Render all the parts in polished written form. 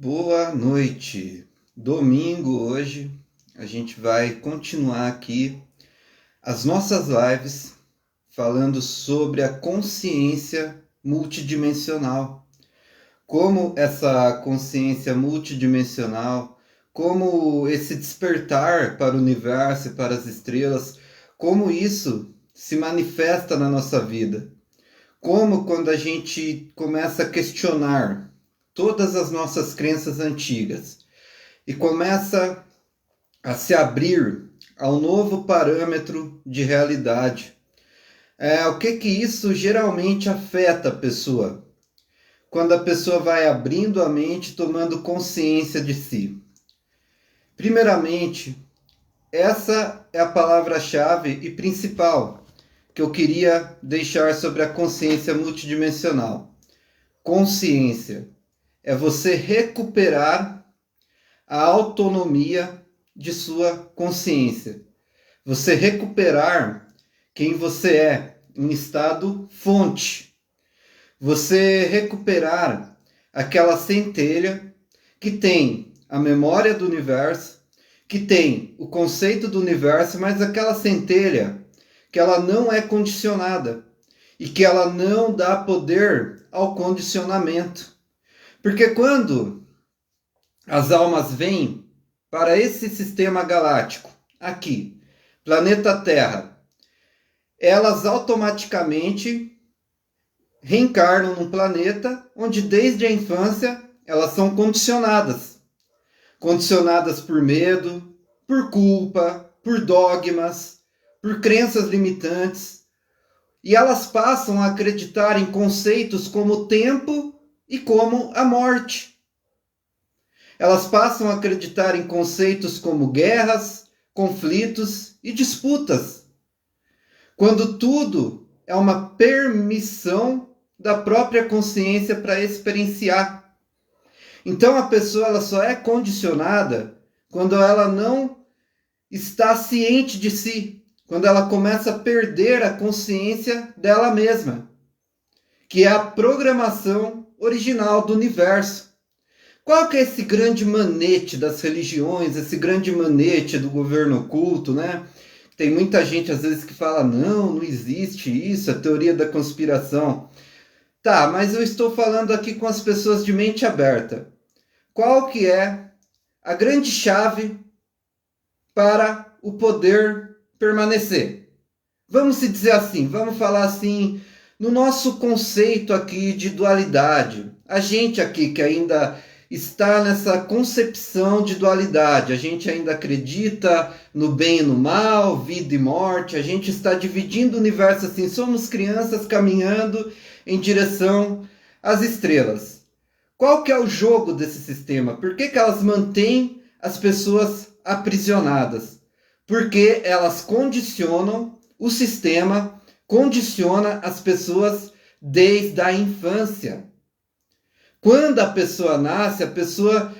Boa noite. Domingo hoje a gente vai continuar aqui as nossas lives falando sobre a consciência multidimensional. Como essa consciência multidimensional, como esse despertar para o universo e para as estrelas, como isso se manifesta na nossa vida. Como quando a gente começa a questionar todas as nossas crenças antigas e começa a se abrir ao novo parâmetro de realidade. O que isso geralmente afeta a pessoa? Quando a pessoa vai abrindo a mente, tomando consciência de si. Primeiramente, essa é a palavra-chave e principal que eu queria deixar sobre a consciência multidimensional. Consciência é você recuperar a autonomia de sua consciência. Você recuperar quem você é em estado fonte. Você recuperar aquela centelha que tem a memória do universo, que tem o conceito do universo, mas aquela centelha que ela não é condicionada e que ela não dá poder ao condicionamento. Porque quando as almas vêm para esse sistema galáctico, aqui, planeta Terra, elas automaticamente reencarnam num planeta onde desde a infância elas são condicionadas. Condicionadas por medo, por culpa, por dogmas, por crenças limitantes. E elas passam a acreditar em conceitos como o tempo e como a morte. Elas passam a acreditar em conceitos como guerras, conflitos e disputas, quando tudo é uma permissão da própria consciência para experienciar. Então a pessoa ela só é condicionada quando ela não está ciente de si, quando ela começa a perder a consciência dela mesma, que é a programação original do universo. Qual que é esse grande manete das religiões, esse grande manete do governo oculto, né? Tem muita gente às vezes que fala, não existe isso, a teoria da conspiração. Tá, mas eu estou falando aqui com as pessoas de mente aberta. Qual que é a grande chave para o poder permanecer? Vamos se dizer assim, vamos falar assim, no nosso conceito aqui de dualidade. A gente aqui que ainda está nessa concepção de dualidade, a gente ainda acredita no bem e no mal, vida e morte, a gente está dividindo o universo assim, somos crianças caminhando em direção às estrelas. Qual que é o jogo desse sistema? Por que elas mantêm as pessoas aprisionadas? Porque elas condicionam o sistema, condiciona as pessoas desde a infância. Quando a pessoa nasce, a pessoa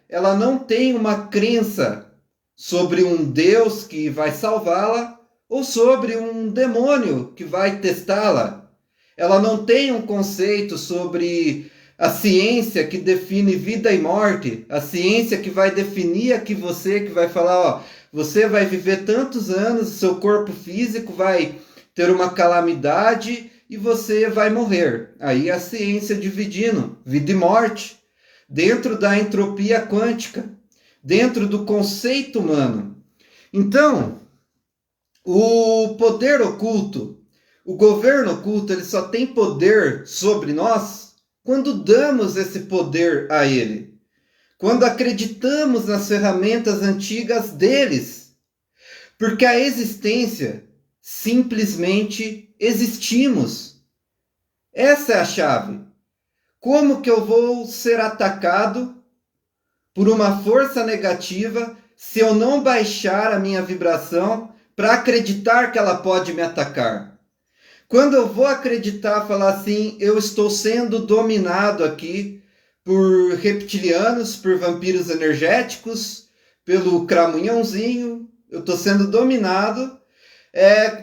ela não tem uma crença sobre um Deus que vai salvá-la ou sobre um demônio que vai testá-la. Ela não tem um conceito sobre a ciência que define vida e morte, a ciência que vai definir aqui você, que vai falar, ó, você vai viver tantos anos, seu corpo físico vai ter uma calamidade e você vai morrer. Aí a ciência dividindo vida e morte, dentro da entropia quântica, dentro do conceito humano. Então, o poder oculto, o governo oculto, ele só tem poder sobre nós quando damos esse poder a ele. Quando acreditamos nas ferramentas antigas deles. Porque a existência simplesmente existimos. Essa é a chave. Como que eu vou ser atacado por uma força negativa se eu não baixar a minha vibração para acreditar que ela pode me atacar? Quando eu vou acreditar, falar assim, eu estou sendo dominado aqui por reptilianos, por vampiros energéticos, pelo cramunhãozinho, eu estou sendo dominado.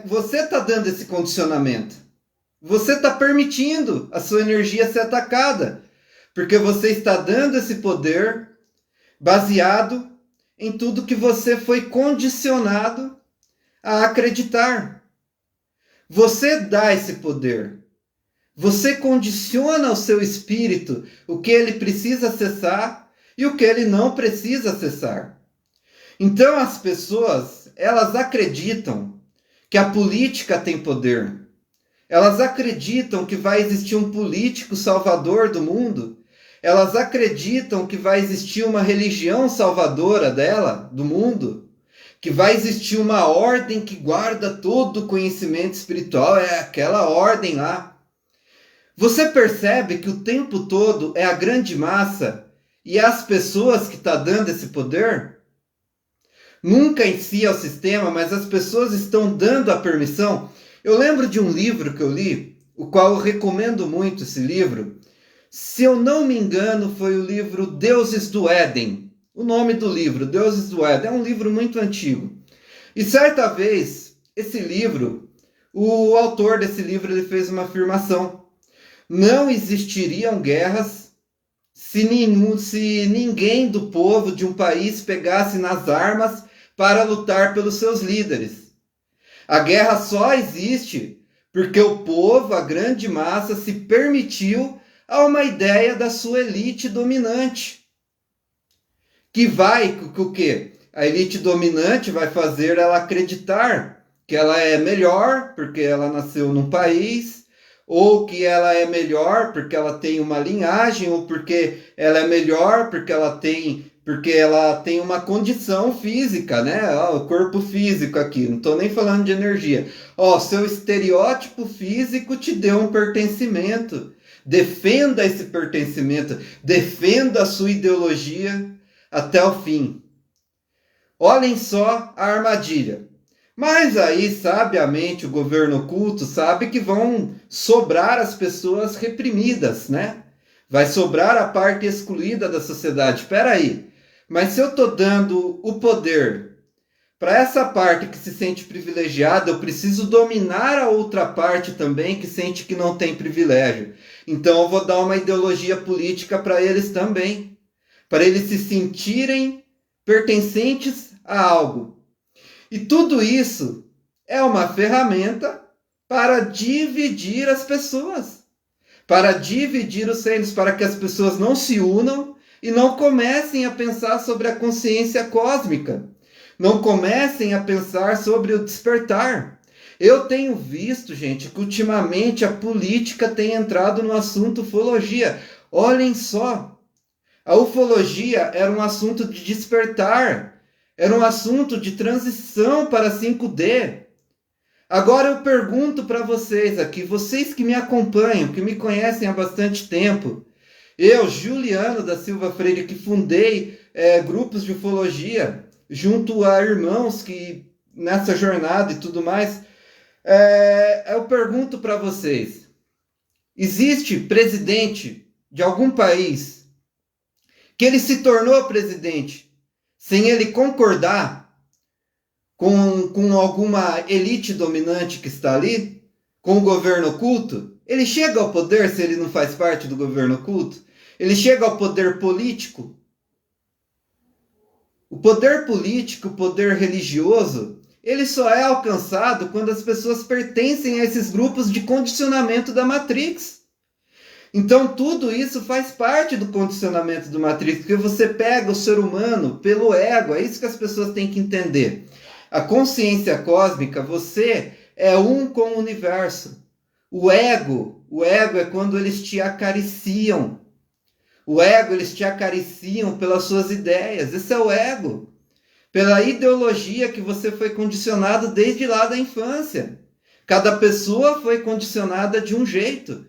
Você está dando esse condicionamento. Você está permitindo a sua energia ser atacada. Porque você está dando esse poder baseado em tudo que você foi condicionado a acreditar. Você dá esse poder. Você condiciona o seu espírito, o que ele precisa acessar e o que ele não precisa acessar. Então as pessoas, elas acreditam que a política tem poder. Elas acreditam que vai existir um político salvador do mundo. Elas acreditam que vai existir uma religião salvadora dela, do mundo. Que vai existir uma ordem que guarda todo o conhecimento espiritual. É aquela ordem lá. Você percebe que o tempo todo é a grande massa e as pessoas que estão dando esse poder? Nunca em si é o sistema, mas as pessoas estão dando a permissão. Eu lembro de um livro que eu li, o qual eu recomendo muito esse livro. Se eu não me engano, foi o livro Deuses do Éden. O nome do livro, Deuses do Éden, é um livro muito antigo. E certa vez, esse livro, o autor desse livro, ele fez uma afirmação. Não existiriam guerras se ninguém do povo de um país pegasse nas armas para lutar pelos seus líderes. A guerra só existe porque o povo, a grande massa, se permitiu a uma ideia da sua elite dominante. Que vai, o quê? A elite dominante vai fazer ela acreditar que ela é melhor porque ela nasceu num país, ou que ela é melhor porque ela tem uma linhagem, ou porque ela é melhor porque ela tem uma condição física, né? O corpo físico aqui, não estou nem falando de energia. Seu estereótipo físico te deu um pertencimento. Defenda esse pertencimento, defenda a sua ideologia até o fim. Olhem só a armadilha. Mas aí, sabiamente, o governo oculto sabe que vão sobrar as pessoas reprimidas, né? Vai sobrar a parte excluída da sociedade. Espera aí, mas se eu estou dando o poder para essa parte que se sente privilegiada, eu preciso dominar a outra parte também que sente que não tem privilégio. Então eu vou dar uma ideologia política para eles também, para eles se sentirem pertencentes a algo. E tudo isso é uma ferramenta para dividir as pessoas, para dividir os reinos, para que as pessoas não se unam e não comecem a pensar sobre a consciência cósmica, não comecem a pensar sobre o despertar. Eu tenho visto, gente, que ultimamente a política tem entrado no assunto ufologia. Olhem só, a ufologia era um assunto de despertar, era um assunto de transição para 5D. Agora eu pergunto para vocês aqui, vocês que me acompanham, que me conhecem há bastante tempo, eu, Juliano da Silva Freire, que fundei grupos de ufologia, junto a irmãos que nessa jornada e tudo mais, eu pergunto para vocês, existe presidente de algum país que ele se tornou presidente sem ele concordar com alguma elite dominante que está ali, com o governo oculto? Ele chega ao poder se ele não faz parte do governo oculto? Ele chega ao poder político? O poder político, o poder religioso, ele só é alcançado quando as pessoas pertencem a esses grupos de condicionamento da Matrix. Então tudo isso faz parte do condicionamento do Matrix, porque você pega o ser humano pelo ego, é isso que as pessoas têm que entender. A consciência cósmica, você é um com o universo. O ego é quando eles te acariciam. O ego, eles te acariciam pelas suas ideias. Esse é o ego. Pela ideologia que você foi condicionado desde lá da infância. Cada pessoa foi condicionada de um jeito.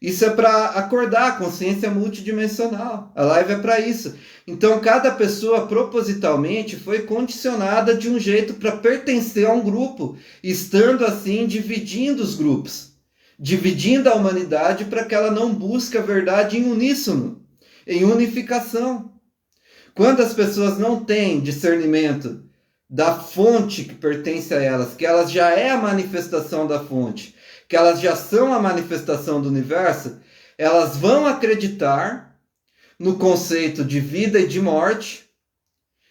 Isso é para acordar a consciência multidimensional. A live é para isso. Então, cada pessoa propositalmente foi condicionada de um jeito para pertencer a um grupo, estando assim dividindo os grupos, dividindo a humanidade para que ela não busque a verdade em uníssono, em unificação. Quando as pessoas não têm discernimento da fonte que pertence a elas, que elas já é a manifestação da fonte, que elas já são a manifestação do universo, elas vão acreditar no conceito de vida e de morte.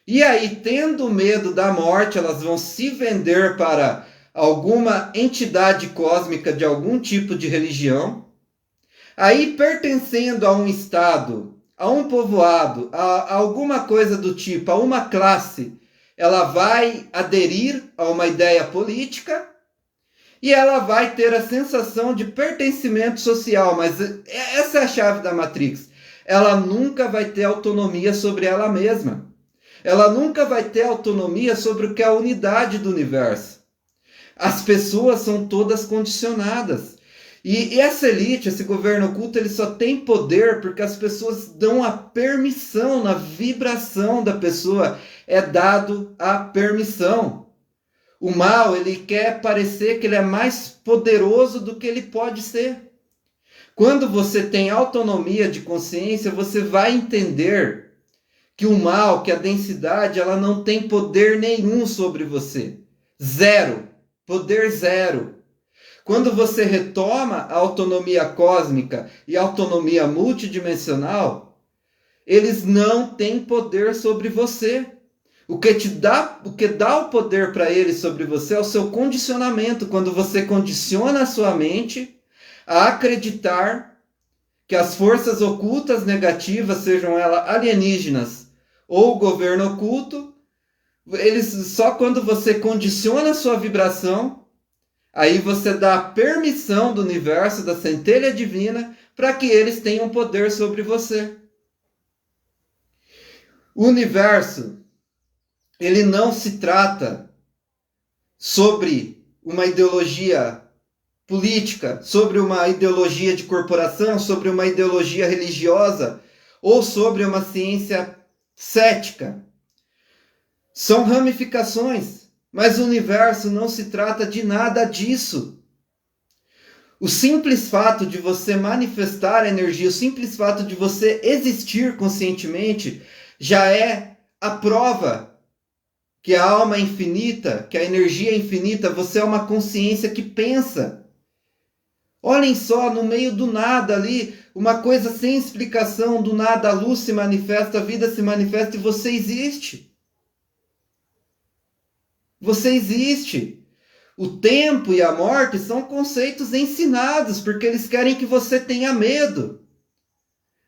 E aí, tendo medo da morte, elas vão se vender para alguma entidade cósmica de algum tipo de religião. Aí, pertencendo a um estado, a um povoado, a alguma coisa do tipo, a uma classe, ela vai aderir a uma ideia política e ela vai ter a sensação de pertencimento social. Mas essa é a chave da Matrix. Ela nunca vai ter autonomia sobre ela mesma. Ela nunca vai ter autonomia sobre o que é a unidade do universo. As pessoas são todas condicionadas. E essa elite, esse governo oculto, ele só tem poder porque as pessoas dão a permissão, na vibração da pessoa é dado a permissão. O mal, ele quer parecer que ele é mais poderoso do que ele pode ser. Quando você tem autonomia de consciência, você vai entender que o mal, que a densidade, ela não tem poder nenhum sobre você. Zero. Poder zero. Quando você retoma a autonomia cósmica e a autonomia multidimensional, eles não têm poder sobre você. O que dá o poder para eles sobre você é o seu condicionamento. Quando você condiciona a sua mente a acreditar que as forças ocultas negativas, sejam elas alienígenas ou o governo oculto, eles só quando você condiciona a sua vibração, aí você dá a permissão do universo, da centelha divina, para que eles tenham poder sobre você. O universo, ele não se trata sobre uma ideologia política, sobre uma ideologia de corporação, sobre uma ideologia religiosa ou sobre uma ciência cética. São ramificações, mas o universo não se trata de nada disso. O simples fato de você manifestar a energia, o simples fato de você existir conscientemente, já é a prova que a alma é infinita, que a energia é infinita, você é uma consciência que pensa. Olhem só, no meio do nada ali, uma coisa sem explicação, do nada a luz se manifesta, a vida se manifesta e você existe. Você existe. O tempo e a morte são conceitos ensinados, porque eles querem que você tenha medo.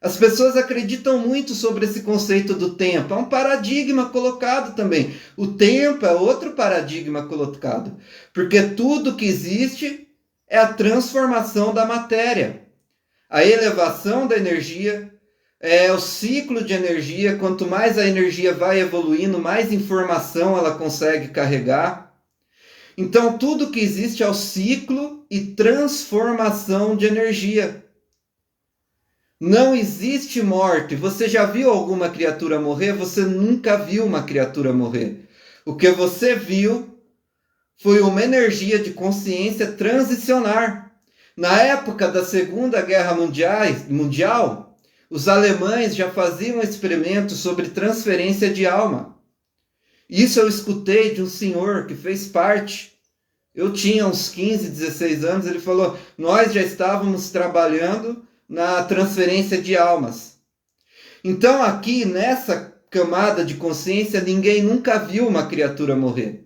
As pessoas acreditam muito sobre esse conceito do tempo. É um paradigma colocado também. O tempo é outro paradigma colocado. Porque tudo que existe é a transformação da matéria. A elevação da energia, é o ciclo de energia. Quanto mais a energia vai evoluindo, mais informação ela consegue carregar. Então, tudo que existe é o ciclo e transformação de energia. Não existe morte. Você já viu alguma criatura morrer? Você nunca viu uma criatura morrer. O que você viu foi uma energia de consciência transicionar. Na época da Segunda Guerra Mundial, os alemães já faziam experimentos sobre transferência de alma. Isso eu escutei de um senhor que fez parte. Eu tinha uns 15, 16 anos, ele falou, nós já estávamos trabalhando na transferência de almas. Então aqui, nessa camada de consciência, ninguém nunca viu uma criatura morrer.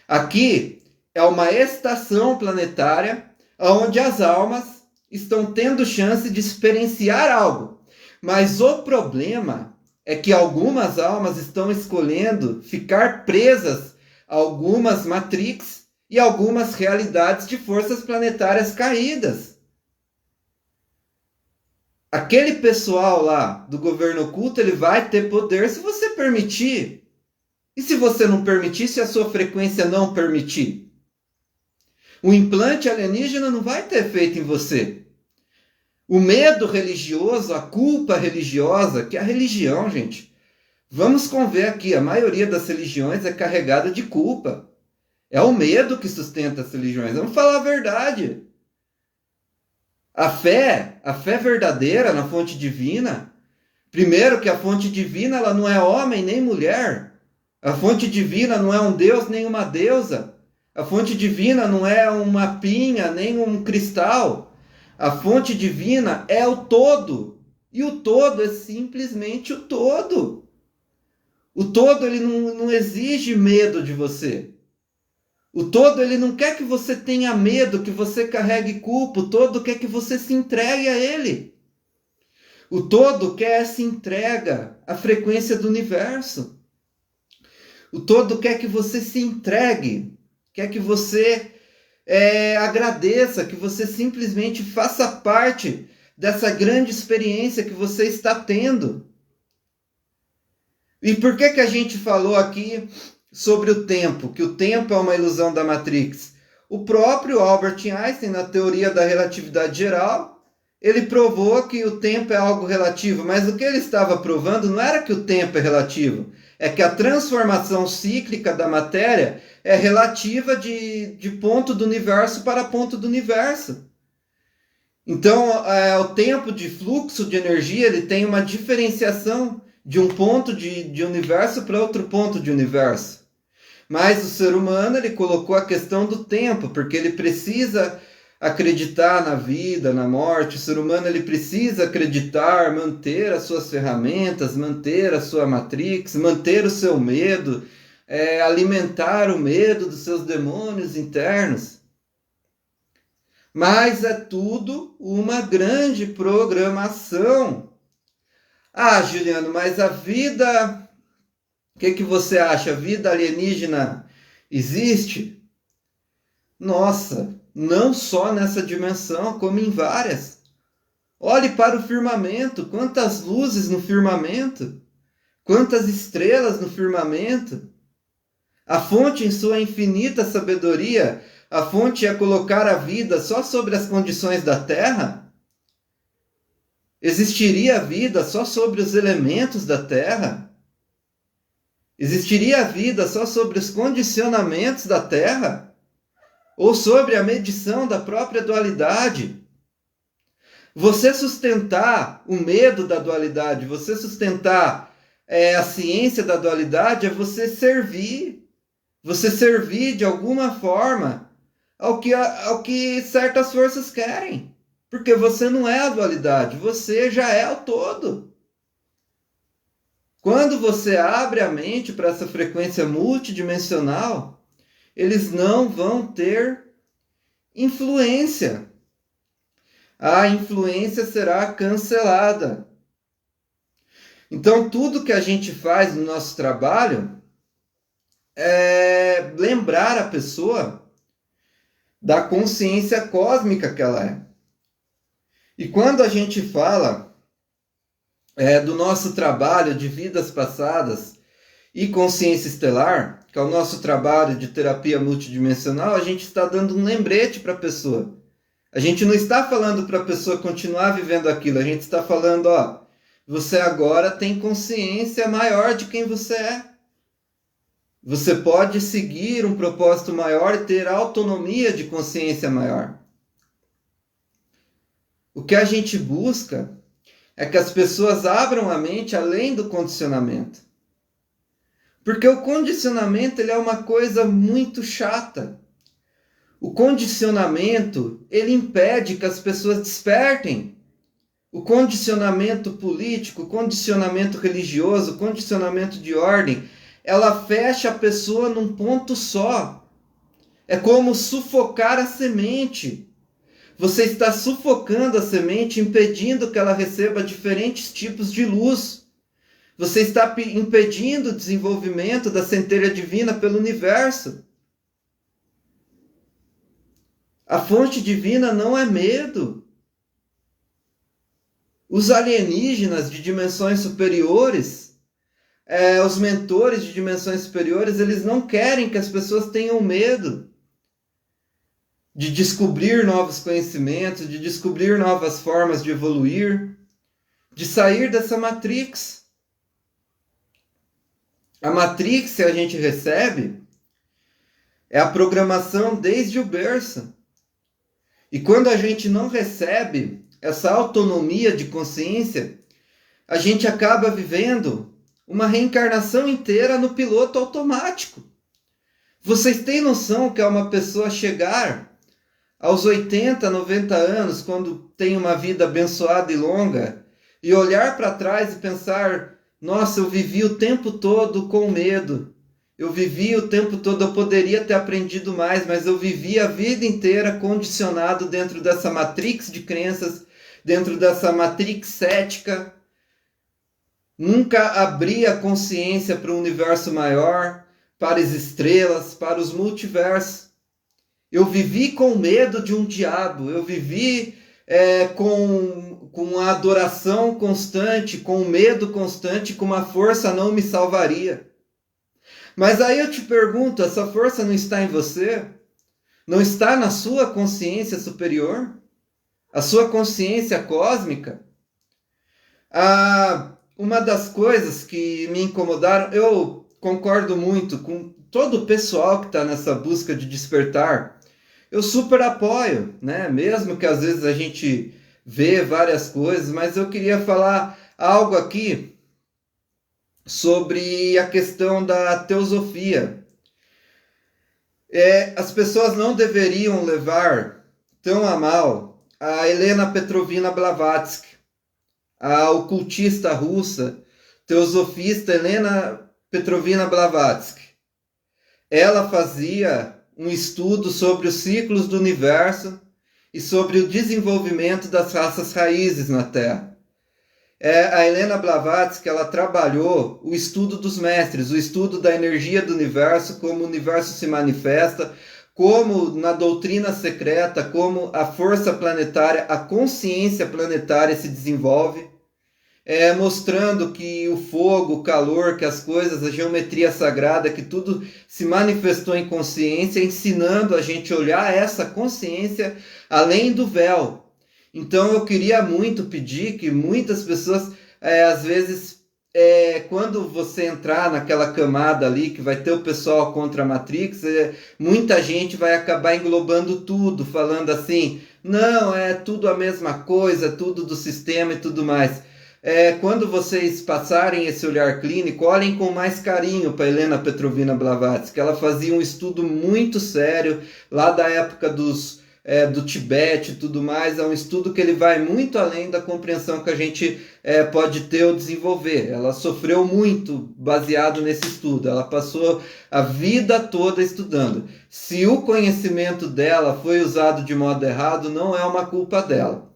Aqui é uma estação planetária onde as almas estão tendo chance de experienciar algo. Mas o problema é que algumas almas estão escolhendo ficar presas a algumas matrix e algumas realidades de forças planetárias caídas. Aquele pessoal lá do governo oculto, ele vai ter poder se você permitir. E se você não permitir, se a sua frequência não permitir? O implante alienígena não vai ter efeito em você. O medo religioso, a culpa religiosa, que é a religião, gente. Vamos conver aqui, a maioria das religiões é carregada de culpa. É o medo que sustenta as religiões. Vamos falar a verdade. A fé verdadeira na fonte divina, primeiro que a fonte divina ela não é homem nem mulher. A fonte divina não é um deus nem uma deusa. A fonte divina não é uma pinha nem um cristal. A fonte divina é o todo. E o todo é simplesmente o todo. O todo, ele não exige medo de você. O todo, ele não quer que você tenha medo, que você carregue culpa. O todo quer que você se entregue a ele. O todo quer essa entrega à frequência do universo. O todo quer que você se entregue, quer que você agradeça, que você simplesmente faça parte dessa grande experiência que você está tendo. E por que a gente falou aqui sobre o tempo, que o tempo é uma ilusão da Matrix? O próprio Albert Einstein, na teoria da relatividade geral, ele provou que o tempo é algo relativo, mas o que ele estava provando não era que o tempo é relativo, é que a transformação cíclica da matéria é relativa de ponto do universo para ponto do universo. Então, o tempo de fluxo de energia, ele tem uma diferenciação de um ponto de universo para outro ponto de universo. Mas o ser humano, ele colocou a questão do tempo, porque ele precisa acreditar na vida, na morte. O ser humano, ele precisa acreditar, manter as suas ferramentas, manter a sua matrix, manter o seu medo, alimentar o medo dos seus demônios internos. Mas é tudo uma grande programação. Ah, Juliano, mas a vida... O que você acha? A vida alienígena existe? Nossa, não só nessa dimensão, como em várias. Olhe para o firmamento, quantas luzes no firmamento, quantas estrelas no firmamento. A fonte, em sua infinita sabedoria, a fonte é colocar a vida só sobre as condições da Terra? Existiria a vida só sobre os elementos da Terra? Existiria a vida só sobre os condicionamentos da Terra? Ou sobre a medição da própria dualidade? Você sustentar o medo da dualidade, você sustentar a ciência da dualidade, é você servir de alguma forma ao que certas forças querem. Porque você não é a dualidade, você já é o todo. Quando você abre a mente para essa frequência multidimensional, eles não vão ter influência. A influência será cancelada. Então, tudo que a gente faz no nosso trabalho é lembrar a pessoa da consciência cósmica que ela é. E quando a gente fala do nosso trabalho de vidas passadas e consciência estelar, que é o nosso trabalho de terapia multidimensional, a gente está dando um lembrete para a pessoa. A gente não está falando para a pessoa continuar vivendo aquilo, a gente está falando, você agora tem consciência maior de quem você é. Você pode seguir um propósito maior e ter autonomia de consciência maior. O que a gente busca é que as pessoas abram a mente além do condicionamento. Porque o condicionamento ele é uma coisa muito chata. O condicionamento ele impede que as pessoas despertem. O condicionamento político, o condicionamento religioso, o condicionamento de ordem, ela fecha a pessoa num ponto só. É como sufocar a semente. Você está sufocando a semente, impedindo que ela receba diferentes tipos de luz. Você está impedindo o desenvolvimento da centelha divina pelo universo. A fonte divina não é medo. Os alienígenas de dimensões superiores, os mentores de dimensões superiores, eles não querem que as pessoas tenham medo de descobrir novos conhecimentos, de descobrir novas formas de evoluir, de sair dessa matrix. A matrix que a gente recebe é a programação desde o berço. E quando a gente não recebe essa autonomia de consciência, a gente acaba vivendo uma reencarnação inteira no piloto automático. Vocês têm noção que é uma pessoa chegar aos 80, 90 anos, quando tem uma vida abençoada e longa, e olhar para trás e pensar, nossa, eu vivi o tempo todo com medo. Eu vivi o tempo todo, eu poderia ter aprendido mais, mas eu vivi a vida inteira condicionado dentro dessa matrix de crenças, dentro dessa matrix cética. Nunca abri a consciência para o universo maior, para as estrelas, para os multiversos. Eu vivi com medo de um diabo, eu vivi com a adoração constante, com o medo constante, com uma força não me salvaria. Mas aí eu te pergunto, essa força não está em você? Não está na sua consciência superior? A sua consciência cósmica? Uma das coisas que me incomodaram, eu concordo muito com todo o pessoal que está nessa busca de despertar. Eu super apoio, né? Mesmo que às vezes a gente vê várias coisas, mas eu queria falar algo aqui sobre a questão da teosofia. As pessoas não deveriam levar tão a mal a Helena Petrovna Blavatsky, a ocultista russa, teosofista Helena Petrovna Blavatsky. Ela fazia um estudo sobre os ciclos do universo e sobre o desenvolvimento das raças raízes na Terra. A Helena Blavatsky, ela trabalhou o estudo dos mestres, o estudo da energia do universo, como o universo se manifesta, como na doutrina secreta, como a força planetária, a consciência planetária se desenvolve, mostrando que o fogo, o calor, que as coisas, a geometria sagrada, que tudo se manifestou em consciência, ensinando a gente a olhar essa consciência além do véu. Então eu queria muito pedir que muitas pessoas, às vezes, quando você entrar naquela camada ali, que vai ter o pessoal contra a Matrix, muita gente vai acabar englobando tudo, falando assim, não, é tudo a mesma coisa, tudo do sistema e tudo mais. Quando vocês passarem esse olhar clínico, olhem com mais carinho para Helena Petrovna Blavatsky, que ela fazia um estudo muito sério, lá da época do Tibete e tudo mais. É um estudo que ele vai muito além da compreensão que a gente pode ter ou desenvolver. Ela sofreu muito baseado nesse estudo, ela passou a vida toda estudando. Se o conhecimento dela foi usado de modo errado, não é uma culpa dela.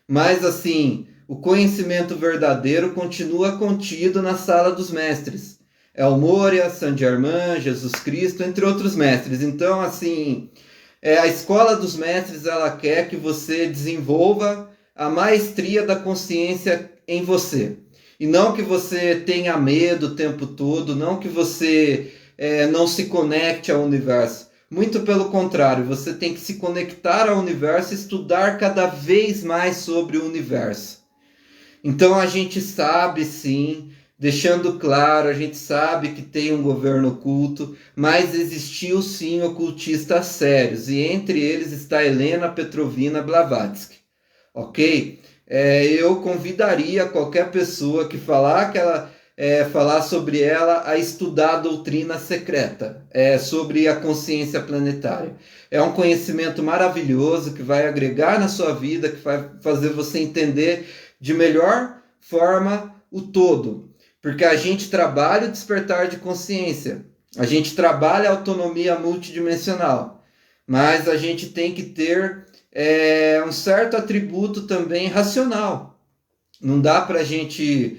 Mas assim, o conhecimento verdadeiro continua contido na sala dos mestres. El Moria, Saint Germain, Jesus Cristo, entre outros mestres. Então, assim, a escola dos mestres, ela quer que você desenvolva a maestria da consciência em você. E não que você tenha medo o tempo todo, não que você não se conecte ao universo. Muito pelo contrário, você tem que se conectar ao universo e estudar cada vez mais sobre o universo. Então a gente sabe sim, deixando claro, a gente sabe que tem um governo oculto, mas existiu sim ocultistas sérios, e entre eles está Helena Petrovna Blavatsky, ok? Eu convidaria qualquer pessoa que falar sobre ela a estudar a doutrina secreta, sobre a consciência planetária. É um conhecimento maravilhoso que vai agregar na sua vida, que vai fazer você entender de melhor forma o todo. Porque a gente trabalha o despertar de consciência, a gente trabalha a autonomia multidimensional, mas a gente tem que ter um certo atributo também racional. Não dá para a gente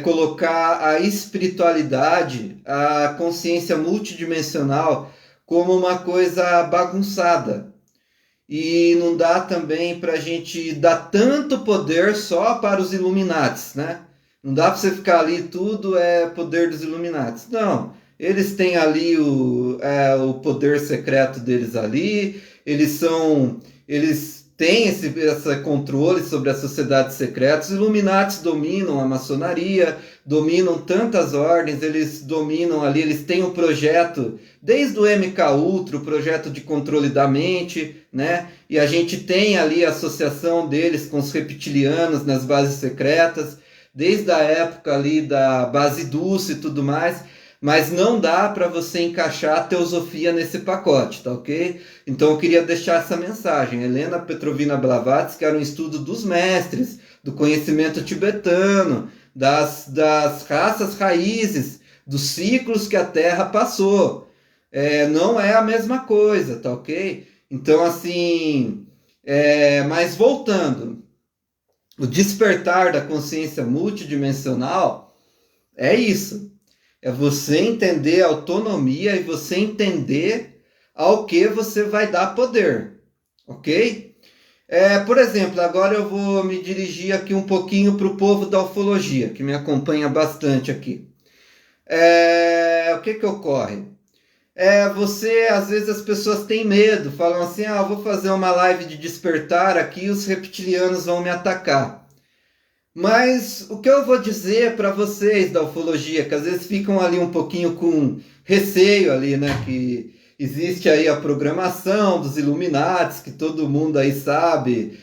colocar a espiritualidade, a consciência multidimensional como uma coisa bagunçada. E não dá também para a gente dar tanto poder só para os Illuminatis, né? Não dá para você ficar ali, tudo é poder dos Illuminatis. Não, eles têm ali o poder secreto deles ali, eles têm esse controle sobre as sociedades secretas. Os Illuminatis dominam a maçonaria, dominam tantas ordens, eles dominam ali, eles têm um projeto, desde o MK Ultra, o projeto de controle da mente, né? E a gente tem ali a associação deles com os reptilianos nas bases secretas, desde a época ali da base Dulce e tudo mais, mas não dá para você encaixar a teosofia nesse pacote, tá ok? Então eu queria deixar essa mensagem. Helena Petrovna Blavatsky era um estudo dos mestres, do conhecimento tibetano, das raças raízes, dos ciclos que a Terra passou. Não é a mesma coisa, tá ok? Então, assim, mas voltando, o despertar da consciência multidimensional é isso. É você entender a autonomia e você entender ao que você vai dar poder, ok? Por exemplo, agora eu vou me dirigir aqui um pouquinho para o povo da ufologia, que me acompanha bastante aqui. O que ocorre? Às vezes as pessoas têm medo, falam assim, eu vou fazer uma live de despertar aqui e os reptilianos vão me atacar. Mas o que eu vou dizer para vocês da ufologia, que às vezes ficam ali um pouquinho com receio ali, né, que existe aí a programação dos Illuminatis, que todo mundo aí sabe,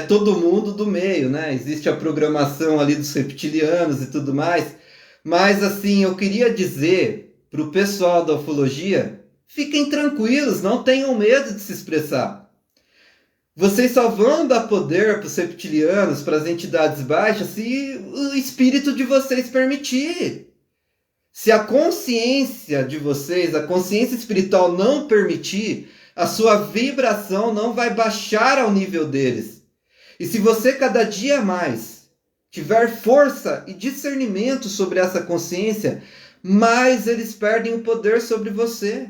todo mundo do meio, né, existe a programação ali dos reptilianos e tudo mais, mas assim, eu queria dizer para o pessoal da ufologia, fiquem tranquilos, não tenham medo de se expressar. Vocês só vão dar poder para os reptilianos, para as entidades baixas, se o espírito de vocês permitir. Se a consciência de vocês, a consciência espiritual não permitir, a sua vibração não vai baixar ao nível deles. E se você cada dia mais tiver força e discernimento sobre essa consciência, mais eles perdem o poder sobre você.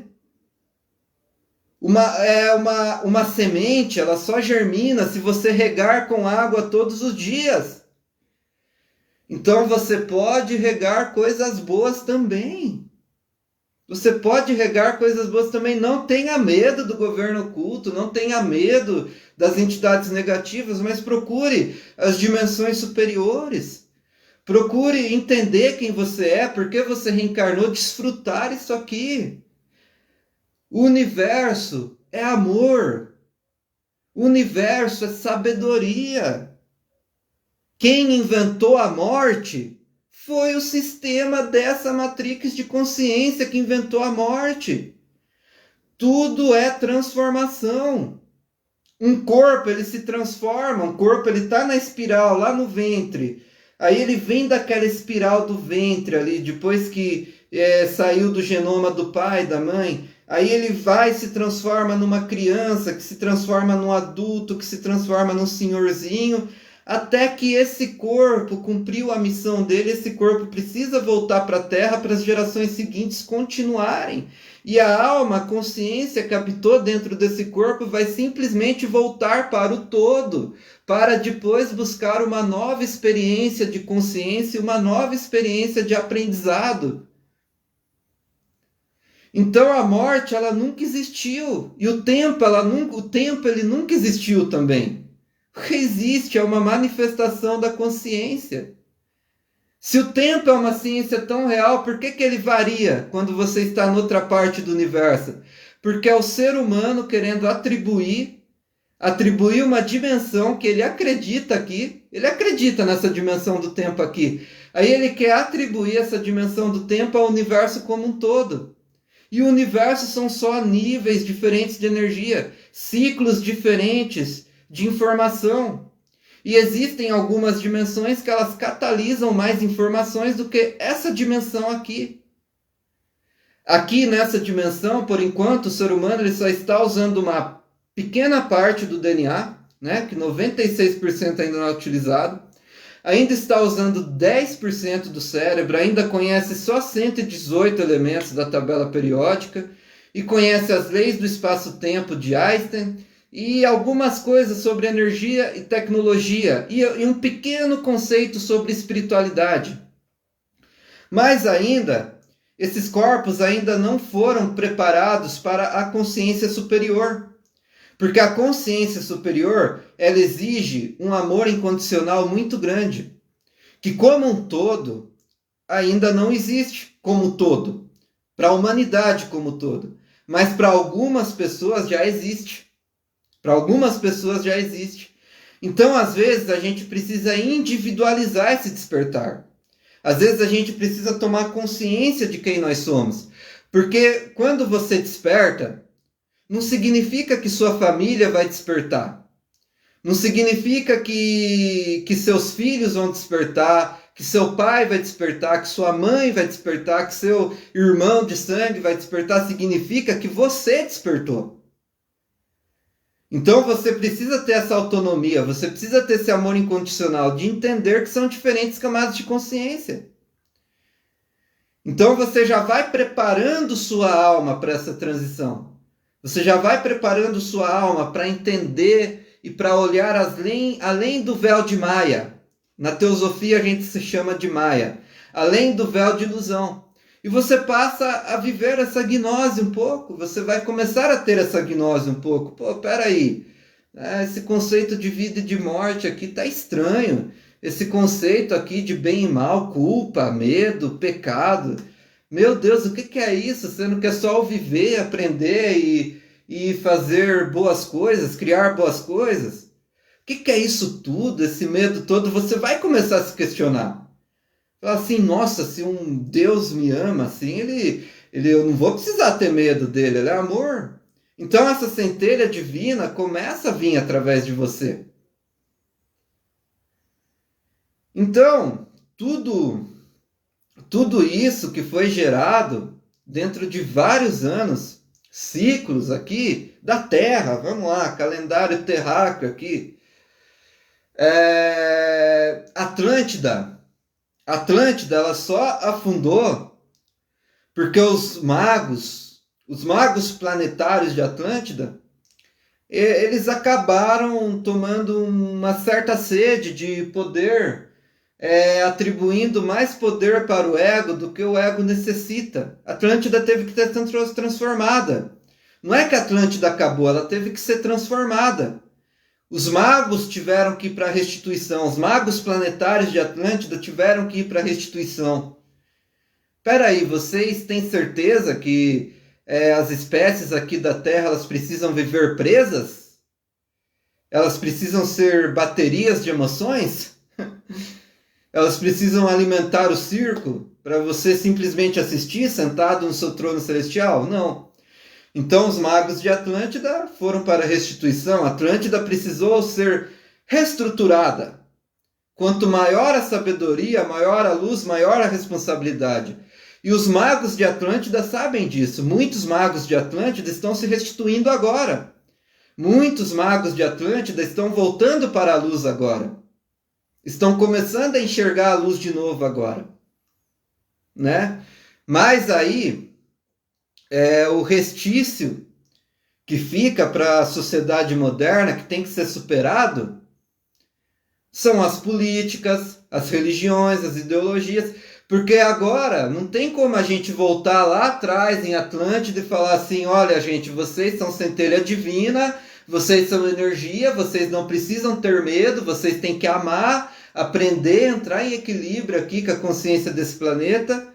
Uma semente, ela só germina se você regar com água todos os dias. Então você pode regar coisas boas também. Você pode regar coisas boas também. Não tenha medo do governo oculto, não tenha medo das entidades negativas, mas procure as dimensões superiores. Procure entender quem você é, por que você reencarnou, desfrutar isso aqui. O universo é amor. O universo é sabedoria. Quem inventou a morte foi o sistema dessa matrix de consciência que inventou a morte. Tudo é transformação. Um corpo, ele se transforma, um corpo, ele está na espiral, lá no ventre. Aí ele vem daquela espiral do ventre ali, depois que saiu do genoma do pai, da mãe. Aí ele vai e se transforma numa criança, que se transforma num adulto, que se transforma num senhorzinho, até que esse corpo cumpriu a missão dele, esse corpo precisa voltar para a Terra para as gerações seguintes continuarem. E a alma, a consciência que habitou dentro desse corpo vai simplesmente voltar para o todo, para depois buscar uma nova experiência de consciência, uma nova experiência de aprendizado. Então a morte, ela nunca existiu. E o tempo ele nunca existiu também. O que existe é uma manifestação da consciência. Se o tempo é uma ciência tão real, por que ele varia quando você está em outra parte do universo? Porque é o ser humano querendo atribuir uma dimensão que ele acredita aqui, ele acredita nessa dimensão do tempo aqui. Aí ele quer atribuir essa dimensão do tempo ao universo como um todo. E o universo são só níveis diferentes de energia, ciclos diferentes de informação. E existem algumas dimensões que elas catalisam mais informações do que essa dimensão aqui. Aqui nessa dimensão, por enquanto, o ser humano ele só está usando uma pequena parte do DNA, né, que 96% ainda não é utilizado. Ainda está usando 10% do cérebro, ainda conhece só 118 elementos da tabela periódica e conhece as leis do espaço-tempo de Einstein e algumas coisas sobre energia e tecnologia e um pequeno conceito sobre espiritualidade. Mas ainda, esses corpos ainda não foram preparados para a consciência superior. Porque a consciência superior, ela exige um amor incondicional muito grande, que como um todo, ainda não existe como todo, para a humanidade como todo, mas para algumas pessoas já existe. Para algumas pessoas já existe. Então, às vezes, a gente precisa individualizar esse despertar. Às vezes, a gente precisa tomar consciência de quem nós somos. Porque quando você desperta, não significa que sua família vai despertar. Não significa que seus filhos vão despertar, que seu pai vai despertar, que sua mãe vai despertar, que seu irmão de sangue vai despertar. Significa que você despertou. Então você precisa ter essa autonomia, você precisa ter esse amor incondicional de entender que são diferentes camadas de consciência. Então você já vai preparando sua alma para essa transição. Você já vai preparando sua alma para entender e para olhar além do véu de Maia. Na teosofia a gente se chama de Maia. Além do véu de ilusão. E você passa a viver essa gnose um pouco. Você vai começar a ter essa gnose um pouco. Pô, peraí. Esse conceito de vida e de morte aqui tá estranho. Esse conceito aqui de bem e mal, culpa, medo, pecado. Meu Deus, o que é isso? Sendo que é só viver, aprender e fazer boas coisas, criar boas coisas. O que é isso tudo, esse medo todo? Você vai começar a se questionar. Fala assim, nossa, se um Deus me ama, assim, eu não vou precisar ter medo dele, ele é amor. Então essa centelha divina começa a vir através de você. Então, tudo isso que foi gerado dentro de vários anos, ciclos aqui da Terra, vamos lá, calendário terráqueo aqui, Atlântida, ela só afundou porque os magos planetários de Atlântida, eles acabaram tomando uma certa sede de poder, atribuindo mais poder para o ego do que o ego necessita. Atlântida teve que ser transformada. Não é que a Atlântida acabou, ela teve que ser transformada. Os magos tiveram que ir para a restituição. Os magos planetários de Atlântida tiveram que ir para a restituição. Peraí, vocês têm certeza que as espécies aqui da Terra elas precisam viver presas? Elas precisam ser baterias de emoções? Elas precisam alimentar o circo para você simplesmente assistir sentado no seu trono celestial? Não. Então os magos de Atlântida foram para a restituição. Atlântida precisou ser reestruturada. Quanto maior a sabedoria, maior a luz, maior a responsabilidade. E os magos de Atlântida sabem disso. Muitos magos de Atlântida estão se restituindo agora. Muitos magos de Atlântida estão voltando para a luz agora. Estão começando a enxergar a luz de novo agora. Né? Mas aí, o restício que fica para a sociedade moderna, que tem que ser superado, são as políticas, as religiões, as ideologias, porque agora não tem como a gente voltar lá atrás em Atlântida e falar assim, olha gente, vocês são centelha divina, vocês são energia, vocês não precisam ter medo, vocês têm que amar, aprender, entrar em equilíbrio aqui com a consciência desse planeta.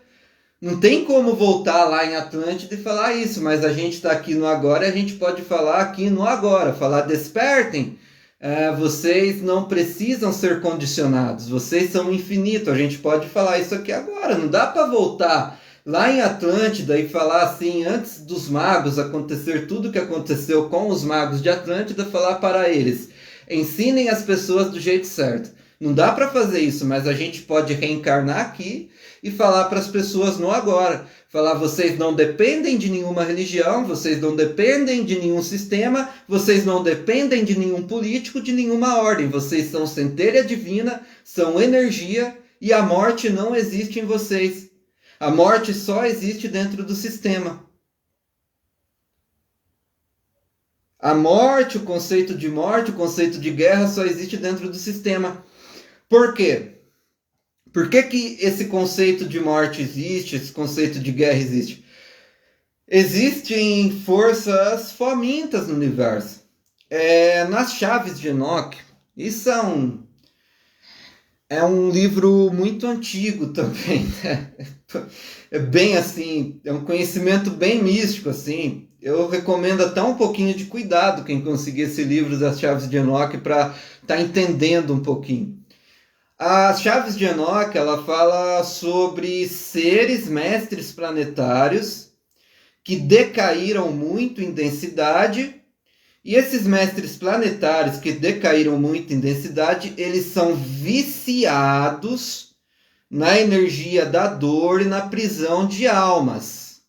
Não tem como voltar lá em Atlântida e falar isso, mas a gente está aqui no agora e a gente pode falar aqui no agora, falar despertem, vocês não precisam ser condicionados, vocês são infinito, a gente pode falar isso aqui agora, não dá para voltar lá em Atlântida e falar assim, antes dos magos acontecer tudo o que aconteceu com os magos de Atlântida, falar para eles, ensinem as pessoas do jeito certo. Não dá para fazer isso, mas a gente pode reencarnar aqui e falar para as pessoas no agora. Falar, vocês não dependem de nenhuma religião, vocês não dependem de nenhum sistema, vocês não dependem de nenhum político, de nenhuma ordem. Vocês são centelha divina, são energia e a morte não existe em vocês. A morte só existe dentro do sistema. A morte, o conceito de guerra só existe dentro do sistema. Por quê? Por que esse conceito de morte existe, esse conceito de guerra existe? Existem forças famintas no universo. Nas chaves de Enoch, isso é um livro muito antigo também, né? É bem assim, é um conhecimento bem místico, assim. Eu recomendo até um pouquinho de cuidado quem conseguir esse livro das chaves de Enoch para estar entendendo um pouquinho. As chaves de Enoch, ela fala sobre seres mestres planetários que decaíram muito em densidade E esses mestres planetários que decaíram muito em densidade, eles são viciados na energia da dor e na prisão de almas.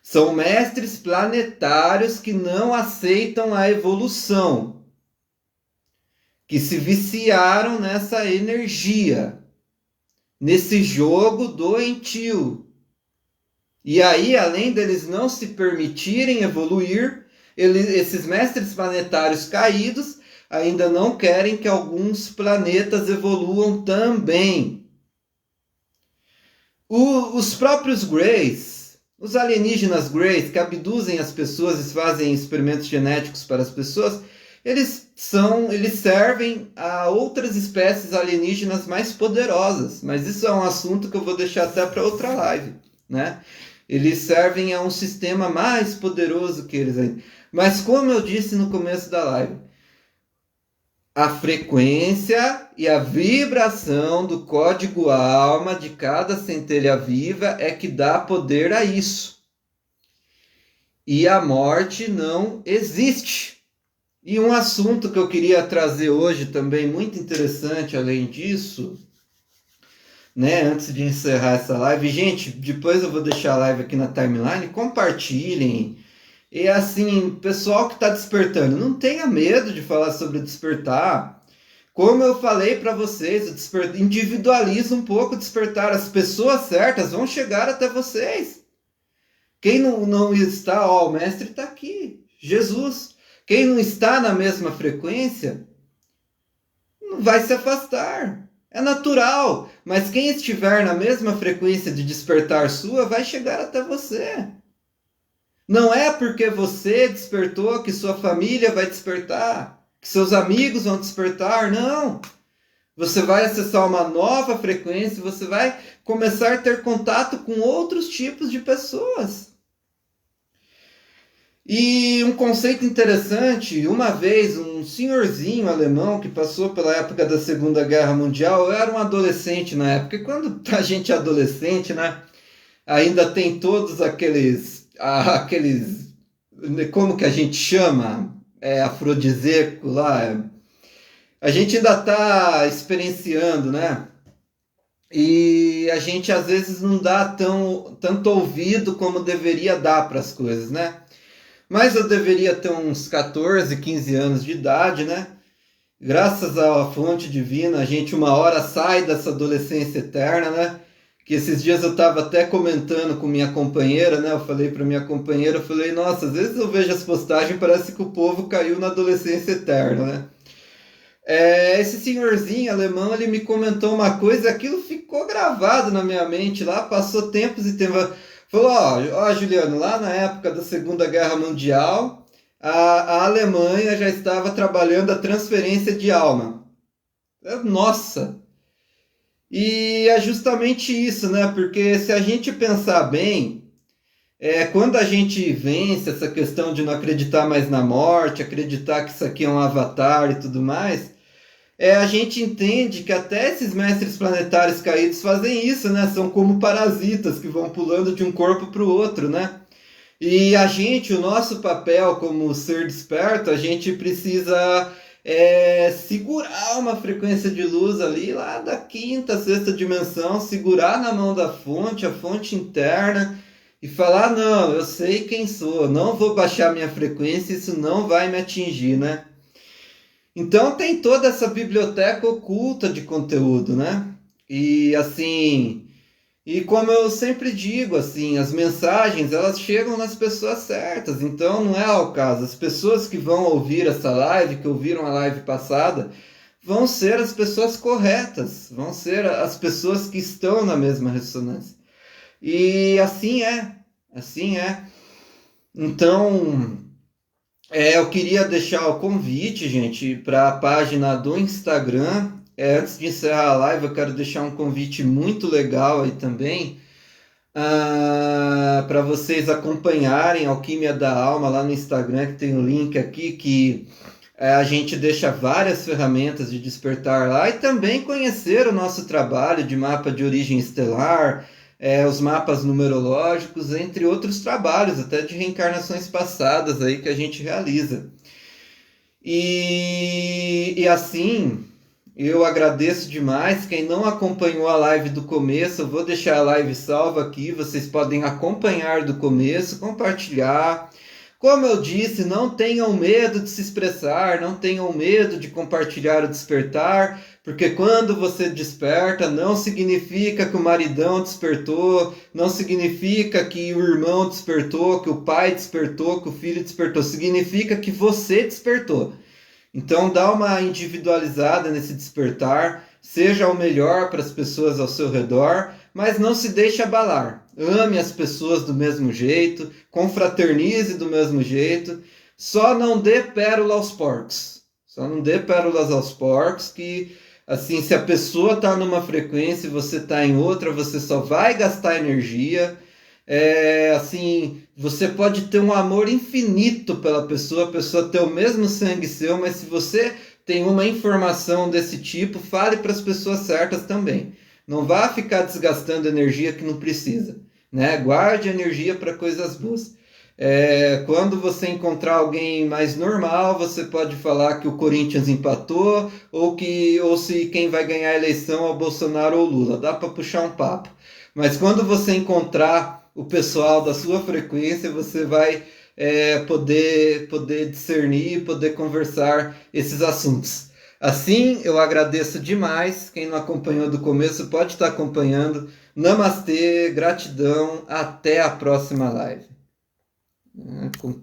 São mestres planetários que não aceitam a evolução, que se viciaram nessa energia, nesse jogo doentio. E aí, além deles não se permitirem evoluir, esses mestres planetários caídos ainda não querem que alguns planetas evoluam também. Os próprios Greys, os alienígenas Greys, que abduzem as pessoas e fazem experimentos genéticos para as pessoas, eles servem a outras espécies alienígenas mais poderosas. Mas isso é um assunto que eu vou deixar até para outra live, né? Eles servem a um sistema mais poderoso que eles ainda. Mas como eu disse no começo da live, a frequência e a vibração do código alma de cada centelha viva é que dá poder a isso. E a morte não existe. E um assunto que eu queria trazer hoje também muito interessante, além disso, né, antes de encerrar essa live, gente, depois eu vou deixar a live aqui na timeline, compartilhem. E assim, pessoal que está despertando, não tenha medo de falar sobre despertar. Como eu falei para vocês, individualiza um pouco o despertar. As pessoas certas vão chegar até vocês. Quem não está, ó, o mestre está aqui, Jesus. Quem não está na mesma frequência, não vai se afastar. É natural. Mas quem estiver na mesma frequência de despertar sua, vai chegar até você. Não é porque você despertou que sua família vai despertar, que seus amigos vão despertar, não. Você vai acessar uma nova frequência, você vai começar a ter contato com outros tipos de pessoas. E um conceito interessante, uma vez um senhorzinho alemão que passou pela época da Segunda Guerra Mundial, eu era um adolescente na época, e quando a gente é adolescente, né, ainda tem todos aqueles, como que a gente chama, afrodisíaco lá, a gente ainda está experienciando, né, e a gente às vezes não dá tanto ouvido como deveria dar para as coisas, né. Mas eu deveria ter uns 14, 15 anos de idade, né? Graças à fonte divina, a gente uma hora sai dessa adolescência eterna, né? Que esses dias eu estava até comentando com minha companheira, né? Eu falei para minha companheira, eu falei, nossa, às vezes eu vejo as postagens, parece que o povo caiu na adolescência eterna, né? Esse senhorzinho alemão, ele me comentou uma coisa, aquilo ficou gravado na minha mente lá, passou tempos e tempos... Falou, ó, Juliano, lá na época da Segunda Guerra Mundial, a Alemanha já estava trabalhando a transferência de alma. Nossa! E é justamente isso, né? Porque se a gente pensar bem, quando a gente vence essa questão de não acreditar mais na morte, acreditar que isso aqui é um avatar e tudo mais, a gente entende que até esses mestres planetários caídos fazem isso, né? São como parasitas que vão pulando de um corpo para o outro, né? E a gente, o nosso papel como ser desperto, a gente precisa segurar uma frequência de luz ali, lá da quinta, sexta dimensão, segurar na mão da fonte, a fonte interna, e falar, não, eu sei quem sou, não vou baixar minha frequência, isso não vai me atingir, né? Então tem toda essa biblioteca oculta de conteúdo, né? E assim, e como eu sempre digo, assim, as mensagens, elas chegam nas pessoas certas, então não é ao caso. As pessoas que vão ouvir essa live, que ouviram a live passada, vão ser as pessoas corretas, vão ser as pessoas que estão na mesma ressonância. E assim é. Então... eu queria deixar o convite, gente, para a página do Instagram. Antes de encerrar a live, eu quero deixar um convite muito legal aí também, para vocês acompanharem Alquimia da Alma lá no Instagram, que tem o link aqui, que a gente deixa várias ferramentas de despertar lá, e também conhecer o nosso trabalho de mapa de origem estelar, os mapas numerológicos, entre outros trabalhos, até de reencarnações passadas aí que a gente realiza. E assim, eu agradeço demais. Quem não acompanhou a live do começo, eu vou deixar a live salva aqui, vocês podem acompanhar do começo, compartilhar. Como eu disse, não tenham medo de se expressar, não tenham medo de compartilhar o despertar, porque quando você desperta, não significa que o maridão despertou, não significa que o irmão despertou, que o pai despertou, que o filho despertou, significa que você despertou. Então dá uma individualizada nesse despertar, seja o melhor para as pessoas ao seu redor, mas não se deixe abalar. Ame as pessoas do mesmo jeito, confraternize do mesmo jeito, só não dê pérola aos porcos. Só não dê pérolas aos porcos, que assim, se a pessoa está numa frequência e você está em outra, você só vai gastar energia. Assim, você pode ter um amor infinito pela pessoa, a pessoa ter o mesmo sangue seu, mas se você tem uma informação desse tipo, fale para as pessoas certas também. Não vá ficar desgastando energia que não precisa, né? Guarde energia para coisas boas. Quando você encontrar alguém mais normal, você pode falar que o Corinthians empatou ou se quem vai ganhar a eleição é o Bolsonaro ou Lula. Dá para puxar um papo. Mas quando você encontrar o pessoal da sua frequência, você vai poder discernir, poder conversar esses assuntos. Assim, eu agradeço demais. Quem não acompanhou do começo pode estar acompanhando. Namastê, gratidão, até a próxima live. Concluir.